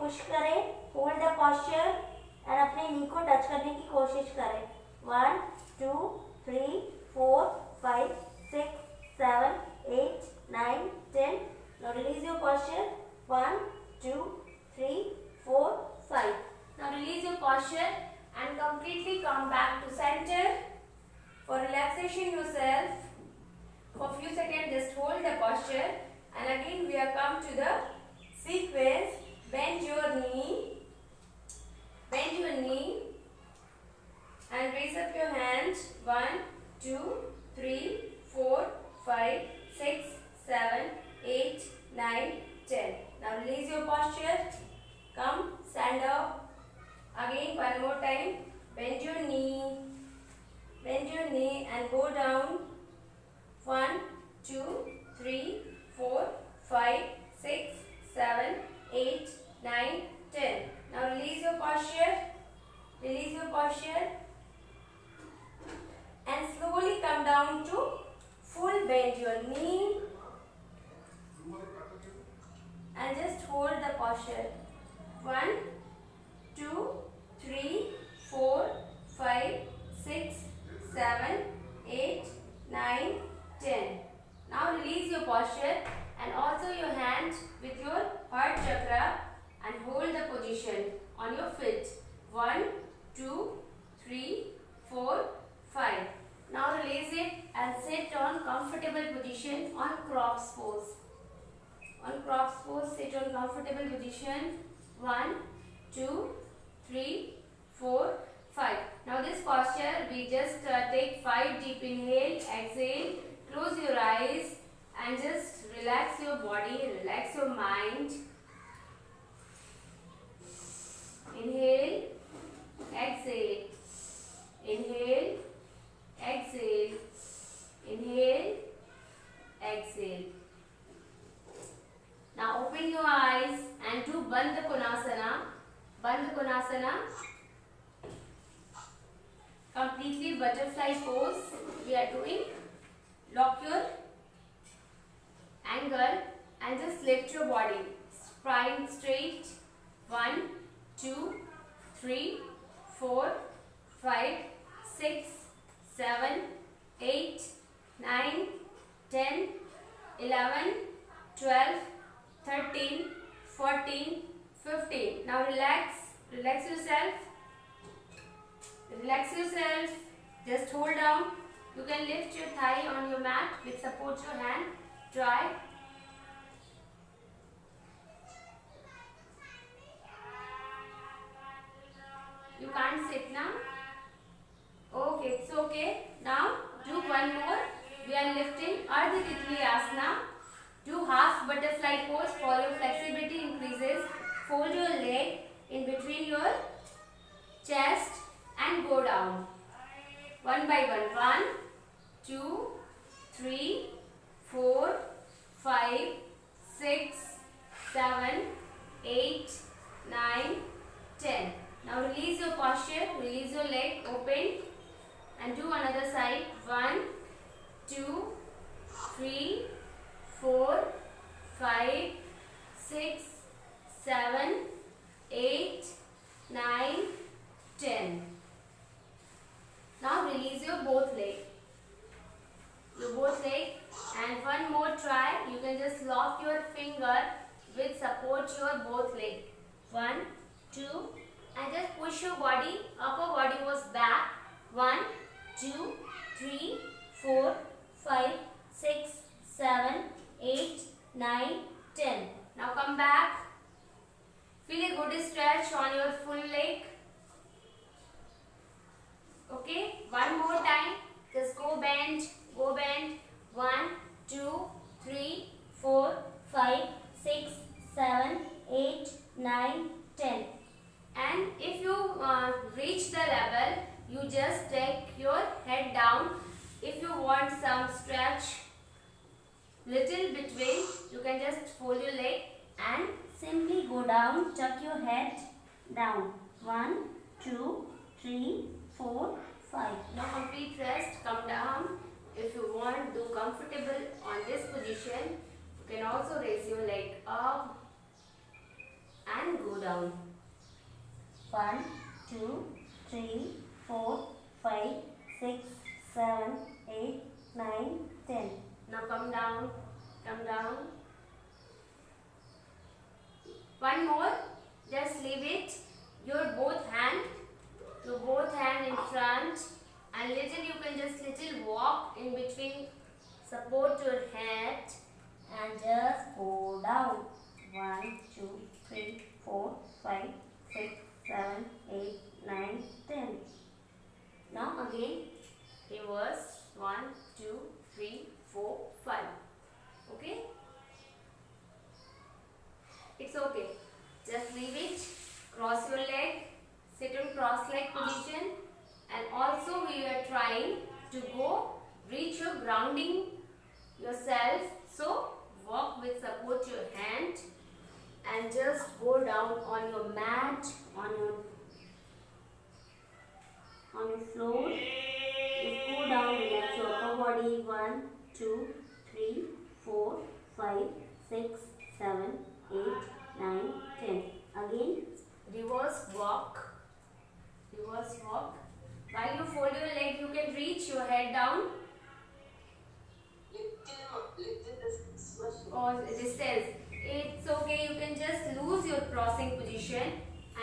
Push करें, hold the posture and अपने नी को टच करने की कोशिश करें. 1 2 3 4 5 6 7 8 9 10. Now release your posture. 1 2 3 4 5. Now release your posture and completely come back to center. For relaxation yourself, for few seconds just hold the posture and again we have come to the sequence. Bend your knee and raise up your hands. 1 2 3 4 5 6 7 8 9 10. Now release your posture. Come, stand up. Again one more time. Bend your knee and go down. 1 2 3 4 5 6 7 8 9 10. Now release your posture. And slowly come down to full bend your knee and just hold the posture. 1 2 3 4 5 6 7 8 9 10. Now release your posture and also your hands with your heart chakra and hold the position on your feet. 1 2 3 4 5. Now release it and sit on comfortable position on cross pose. Sit on comfortable position. 1 2 3 4 5. Now this posture we just take 5 deep inhale, exhale, close your eyes and just relax your body, relax your mind. Inhale, exhale, inhale, exhale, inhale, exhale. Now open your eyes and do Bandha Konasana. Completely butterfly pose we are doing. Lock your angle and just lift your body. Spine straight. 1 2 3 4 5 6 7 8 9 10 11 12 13 14 15. Now relax yourself. Just hold down. You can lift your thigh on your mat with support your hand. Try. You can't sit now. Okay, it's okay. Now do one more. We are lifting Ardha Titli Asana. Do half butterfly pose for your flexibility increases. Fold your leg in between your chest and go down. One by one. 1 2 3 4 5 6 7 8 9 10. Now release your posture, release your leg, open and do another side. 1 2 3 4 5 6 7 8 9 10. Now release your both leg. And one more try. You can just lock your finger with support your both leg. 1 2 and just push your body. Upper body was back. 1 2 3 4 5 6 7 8 9 10. Now come back. Feel a good stretch on your full leg. Okay, one more time. Just go bend. 1 2 3 4 5 6 7 8 9 10. And if you reach the level, you just take your head down. If you want some stretch little between, you can just fold your leg and simply go down. Tuck your head down. 1 2 3 4 5. Now complete rest. Come down. If you want, do comfortable on this position. You can also raise your leg up and go down. down. 1, 2, 3, 4, 5, 6, 7, 8, 9, 10. Now come down, come down. One more, just leave it. Your both hand in front, and little you can just little walk in between, support your head and just go down. 1, 2, 3, 4, 5, 6, 7, 8, 9, 10. Now again reverse. 1, 2, 3, 4, 5. Okay? It's okay. Just leave it. Cross your leg. Sit on cross leg position. And also we are trying to go reach your grounding yourself. So walk with support your hand and just go down on your mat, on your floor. Just go down, relax your upper body. 1, 2, 3, 4, 5, 6, 7, 8, 9, 10. Again, reverse walk. Reverse walk. While you fold your leg, you can reach your head down. Or distance. It's okay. You can just lose your crossing position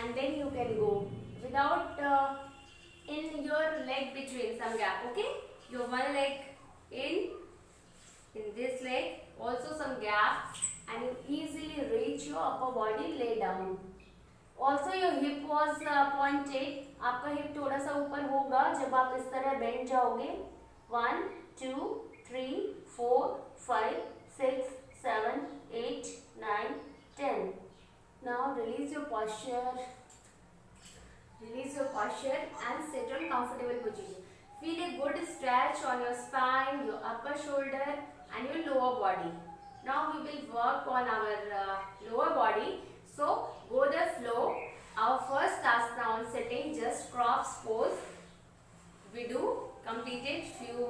and then you can go without in your leg between some gap. Okay. Your one leg in this leg, also some gap, and you easily reach your upper body. Lay down. Also your hip was pointed. आपका hip थोड़ा सा ऊपर होगा जब आप इस तरह bend जाओगे. 1, 2, 3, 4, 5, 6, 7, 8, 9, 10. Now release your posture. Release your posture and sit on comfortable position. Feel a good stretch on your spine, your upper shoulder and your lower body. Now we will work on our lower body. So go the flow. Our first asana on sitting, just cross pose. We do completed few.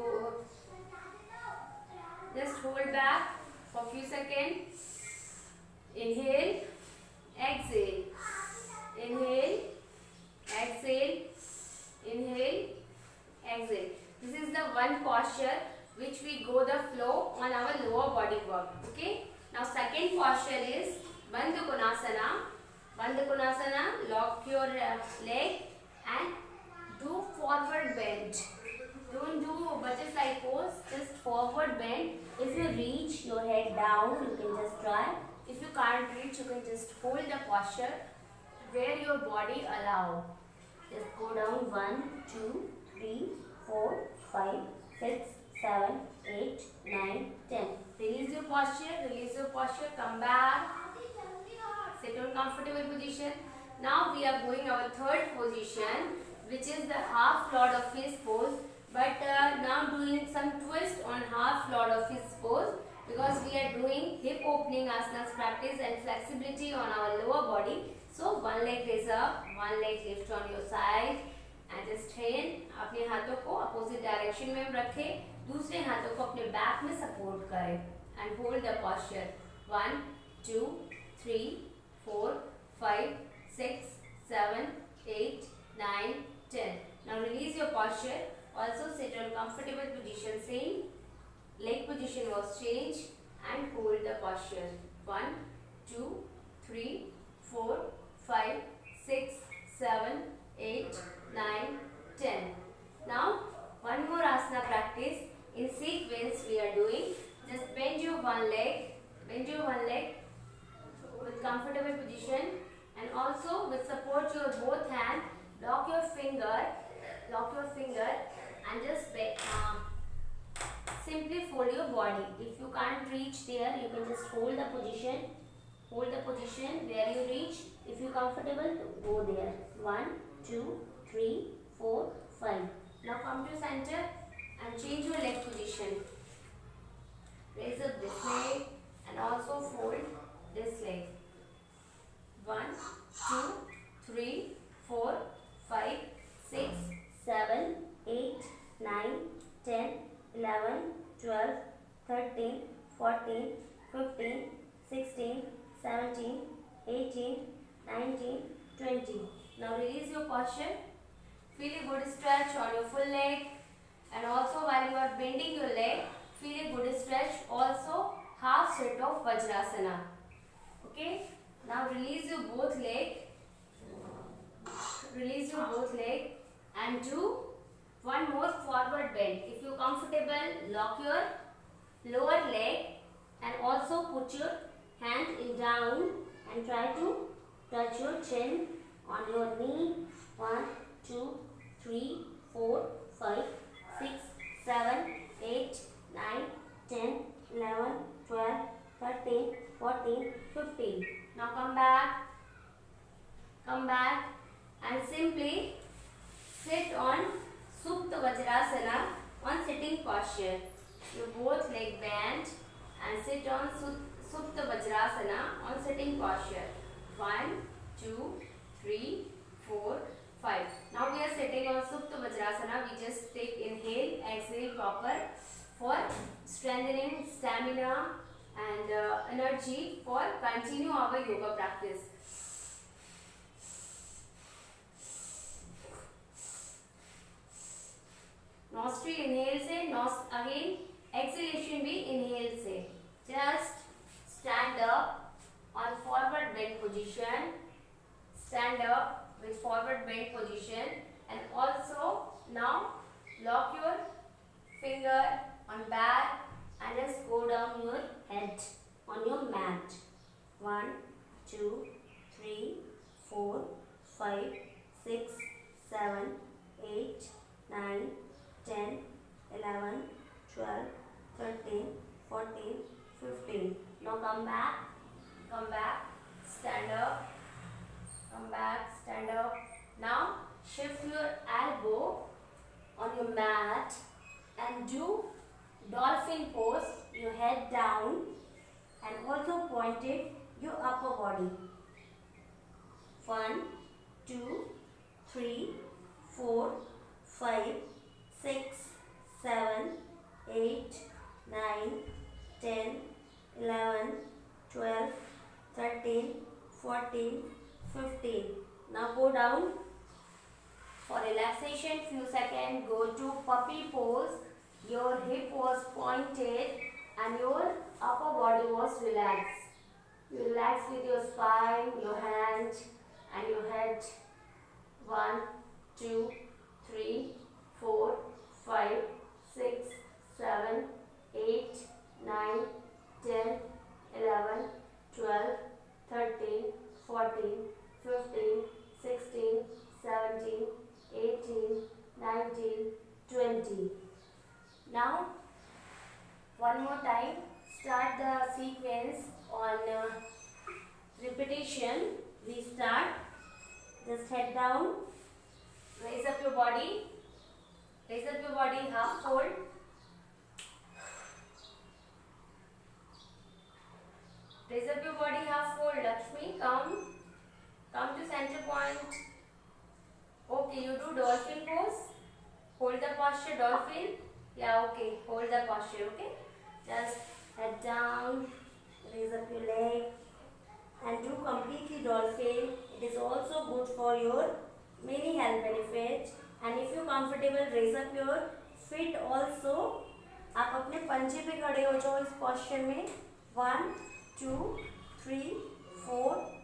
Just hold back for few seconds. Inhale, exhale. Inhale, exhale. Inhale, exhale. This is the one posture which we go the flow on our lower body work. Okay. Now second posture is Bandha Konasana. Bandha Konasana, lock your leg and do forward bend. Don't do butterfly pose, just forward bend. If you reach your head down, you can just try. If you can't reach, you can just hold the posture where your body allow. Just go down 1, 2, 3, 4, 5, 6, 7, 8, 9, 10. Release your posture, come back. Sit on comfortable position. Now we are going our third position, which is the half Lord of Fish pose. But now doing some twist on half Lord of Fish pose, because we are doing hip opening asanas practice and flexibility on our lower body. So one leg raise up, one leg lift on your side and just hand. अपने हाथों को opposite direction में रखें, दूसरे हाथों को अपने back में support करें and hold the posture. 1, 2, 3, 4, 5, 6, 7, 8, 9, 10. Now release your posture. Also sit on comfortable position. Same leg position was changed and hold the posture. 1, 2, 3, 4, 5, 6, 7, 8, 9, 10. Now one more asana practice. In sequence we are doing. Just bend your one leg with comfortable position, and also with support your both hand. Lock your finger and just simply fold your body. If you can't reach there, you can just hold the position where you reach. If you comfortable, go there. 1, 2, 3, 4, 5. Now come to center and change your leg position. Raise up this leg and also fold this leg. 1, 2, 3, 4, 5, 6, 7, 8, 9, 10, 11, 12, 13, 14, 15, 16, 17, 18, 19, 20. Now release your posture. Feel a good stretch on your full leg, and also while you are bending your leg, feel a good stretch. Also half set of Vajrasana. Okay. Now release your both leg. Release your both leg and do one more forward bend. If you comfortable, lock your lower leg and also put your hand in down and try to touch your chin on your knee. 1, 2, 3, 4, 5, 6, 7, 8, 9, 10, 11, 12, 13, 14, 15. Now come back and simply sit on Supta Vajrasana on sitting posture. You both leg bend and sit on Supta Vajrasana on sitting posture. 1, 2, 3, 4, 5. Now we are sitting on Supta Vajrasana. We just take inhale, exhale proper for strengthening stamina and energy for continue our yoga practice. Nostril inhale से again exhalation भी inhale से. Just stand up on forward bend position. Stand up with forward bend position, and also now lock your finger on back and just go down your head on your mat. 1, 2, 3, 4, 5, 6, 7, 8, 9, 10, 11, 12, 13, 14, 15. Now come back, stand up. Come back, stand up. Now shift your elbow on your mat and do dolphin pose. Your head down and also pointed your upper body. 1, 2, 3, 4, 5, 6, 7, 8, 9, 10, 11, 12, 13, 14, 15. Now go down for relaxation. Few seconds. Go to puppy pose. Your hip was pointed and your upper body was relaxed. You relax with your spine, your hand and your head. 1, 2, 3, 4, 5, 6, 7, 8, 9, 10, 11, 12, 13, 14, 15, 16, 17, 18, 19, 20. Now, one more time, start the sequence on repetition. We start, just head down, raise up your body, half fold. Raise up your body, half fold. Lakshmi, come to center point. Okay, you do dolphin pose. Hold the posture, dolphin. Yeah, okay. Hold the posture, okay. Just head down, raise up your leg and do completely dolphin. It is also good for your many health benefits. And if you comfortable, raise up your feet also. आप अपने पंजे पे खड़े हो जाओ इस posture में. 1, 2, 3, 4,